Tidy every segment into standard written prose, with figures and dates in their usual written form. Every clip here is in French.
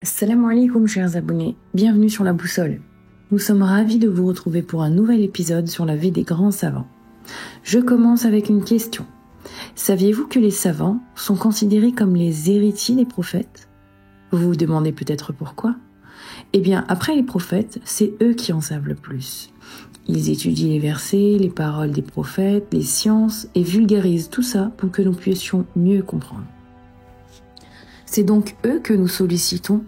Assalamu alaikum chers abonnés, bienvenue sur La Boussole. Nous sommes ravis de vous retrouver pour un nouvel épisode sur la vie des grands savants. Je commence avec une question. Saviez-vous que les savants sont considérés comme les héritiers des prophètes ? Vous vous demandez peut-être pourquoi ? Eh bien, après les prophètes, c'est eux qui en savent le plus. Ils étudient les versets, les paroles des prophètes, les sciences et vulgarisent tout ça pour que nous puissions mieux comprendre. C'est donc eux que nous sollicitons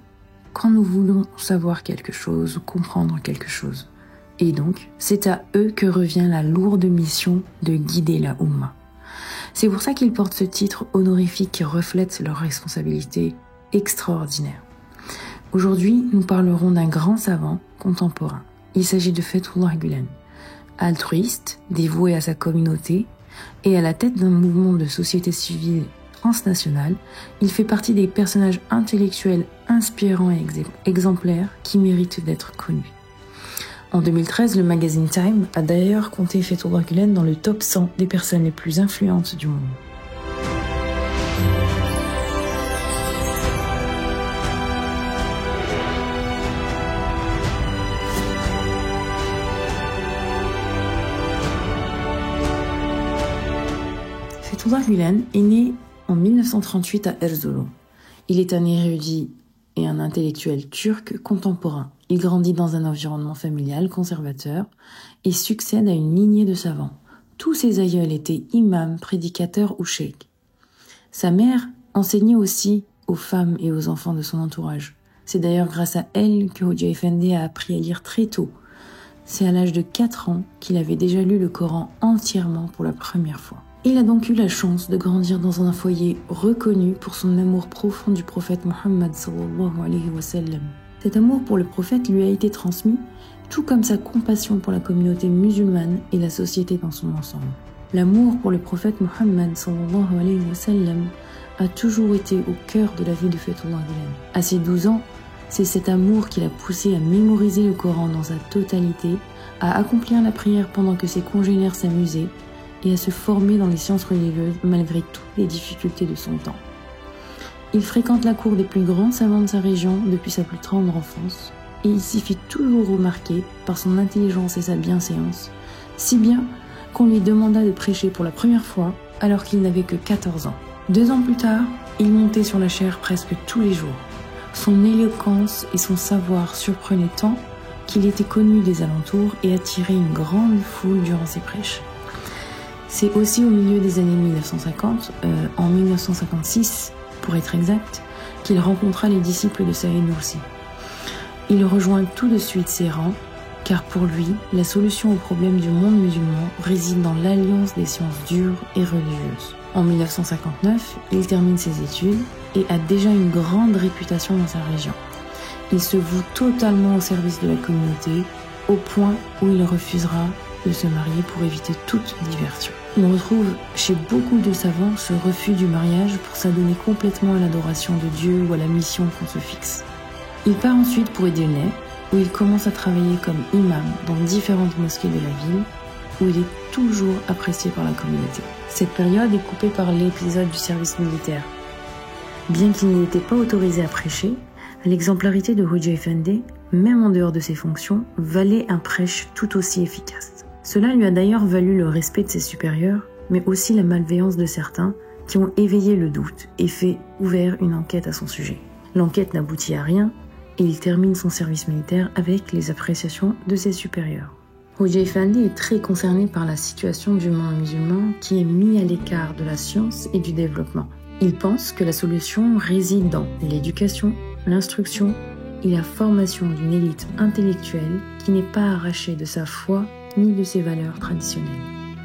quand nous voulons savoir quelque chose ou comprendre quelque chose. Et donc, c'est à eux que revient la lourde mission de guider la Oumma. C'est pour ça qu'ils portent ce titre honorifique qui reflète leur responsabilité extraordinaire. Aujourd'hui, nous parlerons d'un grand savant contemporain. Il s'agit de Fethullah Gülen. Altruiste, dévoué à sa communauté et à la tête d'un mouvement de société civile transnationale, il fait partie des personnages intellectuels inspirants et exemplaires qui méritent d'être connus. En 2013, le magazine Time a d'ailleurs compté Fethullah Gülen dans le top 100 des personnes les plus influentes du monde. Fethullah Gülen est né en 1938 à Erzurum. Il est un érudit et un intellectuel turc contemporain. Il grandit dans un environnement familial conservateur et succède à une lignée de savants. Tous ses aïeuls étaient imams, prédicateurs ou cheikhs. Sa mère enseignait aussi aux femmes et aux enfants de son entourage. C'est d'ailleurs grâce à elle que Hoca Efendi a appris à lire très tôt. C'est à l'âge de 4 ans qu'il avait déjà lu le Coran entièrement pour la première fois. Il a donc eu la chance de grandir dans un foyer reconnu pour son amour profond du prophète Mohammed sallallahu alayhi wa sallam. Cet amour pour le prophète lui a été transmis, tout comme sa compassion pour la communauté musulmane et la société dans son ensemble. L'amour pour le prophète Mohammed sallallahu alayhi wa sallam a toujours été au cœur de la vie de Fethullah Gülen. À ses 12 ans, c'est cet amour qui l'a poussé à mémoriser le Coran dans sa totalité, à accomplir la prière pendant que ses congénères s'amusaient, et à se former dans les sciences religieuses malgré toutes les difficultés de son temps. Il fréquente la cour des plus grands savants de sa région depuis sa plus tendre enfance, et il s'y fit toujours remarquer par son intelligence et sa bienséance, si bien qu'on lui demanda de prêcher pour la première fois alors qu'il n'avait que 14 ans. 2 ans plus tard, il montait sur la chaire presque tous les jours. Son éloquence et son savoir surprenaient tant qu'il était connu des alentours et attirait une grande foule durant ses prêches. C'est aussi au milieu des années 1950, en 1956 pour être exact, qu'il rencontra les disciples de Saïd Nursi. Il rejoint tout de suite ses rangs, car pour lui, la solution aux problèmes du monde musulman réside dans l'alliance des sciences dures et religieuses. En 1959, il termine ses études et a déjà une grande réputation dans sa région. Il se voue totalement au service de la communauté, au point où il refusera de se marier pour éviter toute diversion. On retrouve chez beaucoup de savants ce refus du mariage pour s'adonner complètement à l'adoration de Dieu ou à la mission qu'on se fixe. Il part ensuite pour Edirne, où il commence à travailler comme imam dans différentes mosquées de la ville, où il est toujours apprécié par la communauté. Cette période est coupée par l'épisode du service militaire. Bien qu'il n'était pas autorisé à prêcher, l'exemplarité de Hoca Efendi, même en dehors de ses fonctions, valait un prêche tout aussi efficace. Cela lui a d'ailleurs valu le respect de ses supérieurs, mais aussi la malveillance de certains qui ont éveillé le doute et ouvert une enquête à son sujet. L'enquête n'aboutit à rien et il termine son service militaire avec les appréciations de ses supérieurs. Hoca Efendi est très concerné par la situation du monde musulman qui est mis à l'écart de la science et du développement. Il pense que la solution réside dans l'éducation, l'instruction et la formation d'une élite intellectuelle qui n'est pas arrachée de sa foi ni de ses valeurs traditionnelles.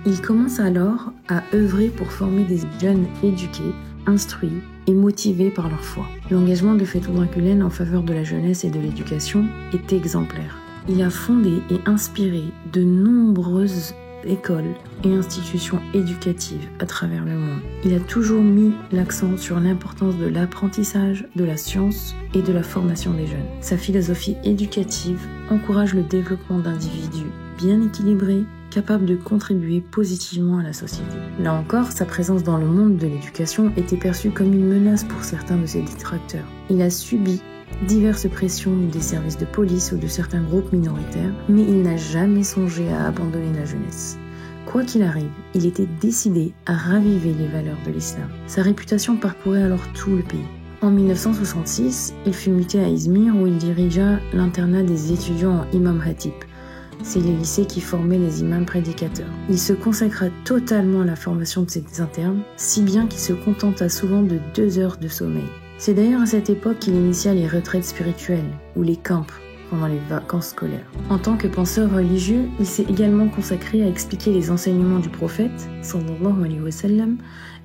Il commence alors à œuvrer pour former des jeunes éduqués, instruits et motivés par leur foi. L'engagement de Fethullah Gülen en faveur de la jeunesse et de l'éducation est exemplaire. Il a fondé et inspiré de nombreuses écoles et institutions éducatives à travers le monde. Il a toujours mis l'accent sur l'importance de l'apprentissage, de la science et de la formation des jeunes. Sa philosophie éducative encourage le développement d'individus bien équilibrés, capables de contribuer positivement à la société. Là encore, sa présence dans le monde de l'éducation était perçue comme une menace pour certains de ses détracteurs. Il a subi diverses pressions des services de police ou de certains groupes minoritaires, mais il n'a jamais songé à abandonner la jeunesse. Quoi qu'il arrive, il était décidé à raviver les valeurs de l'islam. Sa réputation parcourait alors tout le pays. En 1966, il fut muté à Izmir où il dirigea l'internat des étudiants en Imam Hatip. C'est les lycées qui formaient les imams prédicateurs. Il se consacra totalement à la formation de ses internes, si bien qu'il se contenta souvent de 2 heures de sommeil. C'est d'ailleurs à cette époque qu'il initia les retraites spirituelles, ou les camps, pendant les vacances scolaires. En tant que penseur religieux, il s'est également consacré à expliquer les enseignements du prophète, sallallahu alayhi wa sallam,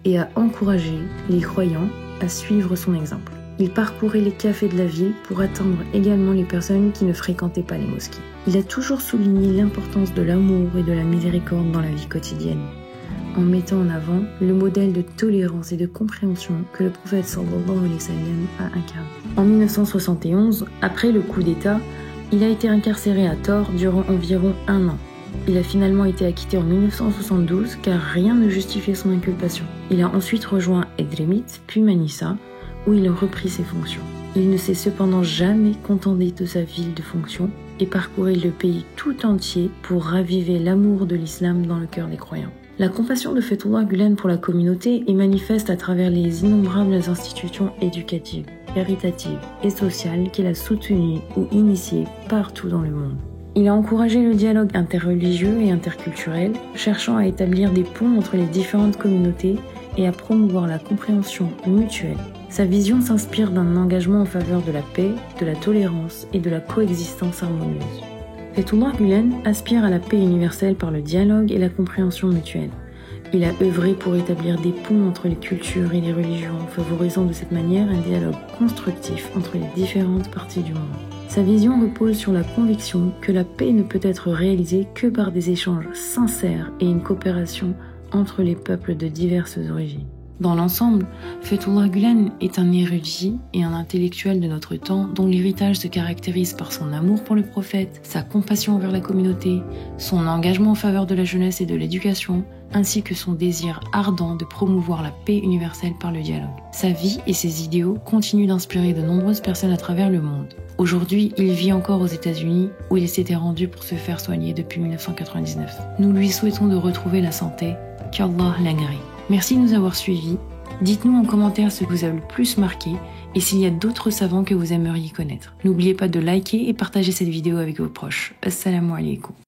et à encourager les croyants à suivre son exemple. Il parcourait les cafés de la ville pour atteindre également les personnes qui ne fréquentaient pas les mosquées. Il a toujours souligné l'importance de l'amour et de la miséricorde dans la vie quotidienne, en mettant en avant le modèle de tolérance et de compréhension que le prophète sallallahu alayhi wa sallam a incarné. En 1971, après le coup d'État, il a été incarcéré à tort durant environ 1 an. Il a finalement été acquitté en 1972 car rien ne justifiait son inculpation. Il a ensuite rejoint Edremit, puis Manissa, où il a repris ses fonctions. Il ne s'est cependant jamais contenté de sa ville de fonction et parcourait le pays tout entier pour raviver l'amour de l'islam dans le cœur des croyants. La compassion de Fethullah Gülen pour la communauté est manifeste à travers les innombrables institutions éducatives, caritatives et sociales qu'il a soutenues ou initiées partout dans le monde. Il a encouragé le dialogue interreligieux et interculturel, cherchant à établir des ponts entre les différentes communautés et à promouvoir la compréhension mutuelle. Sa vision s'inspire d'un engagement en faveur de la paix, de la tolérance et de la coexistence harmonieuse. Fethullah Gülen aspire à la paix universelle par le dialogue et la compréhension mutuelle. Il a œuvré pour établir des ponts entre les cultures et les religions, favorisant de cette manière un dialogue constructif entre les différentes parties du monde. Sa vision repose sur la conviction que la paix ne peut être réalisée que par des échanges sincères et une coopération entre les peuples de diverses origines. Dans l'ensemble, Fethullah Gülen est un érudit et un intellectuel de notre temps dont l'héritage se caractérise par son amour pour le prophète, sa compassion envers la communauté, son engagement en faveur de la jeunesse et de l'éducation, ainsi que son désir ardent de promouvoir la paix universelle par le dialogue. Sa vie et ses idéaux continuent d'inspirer de nombreuses personnes à travers le monde. Aujourd'hui, il vit encore aux États-Unis où il s'était rendu pour se faire soigner depuis 1999. Nous lui souhaitons de retrouver la santé, qu'Allah l'agrée. Merci de nous avoir suivis. Dites-nous en commentaire ce que vous a le plus marqué et s'il y a d'autres savants que vous aimeriez connaître. N'oubliez pas de liker et partager cette vidéo avec vos proches. Assalamu alaikum.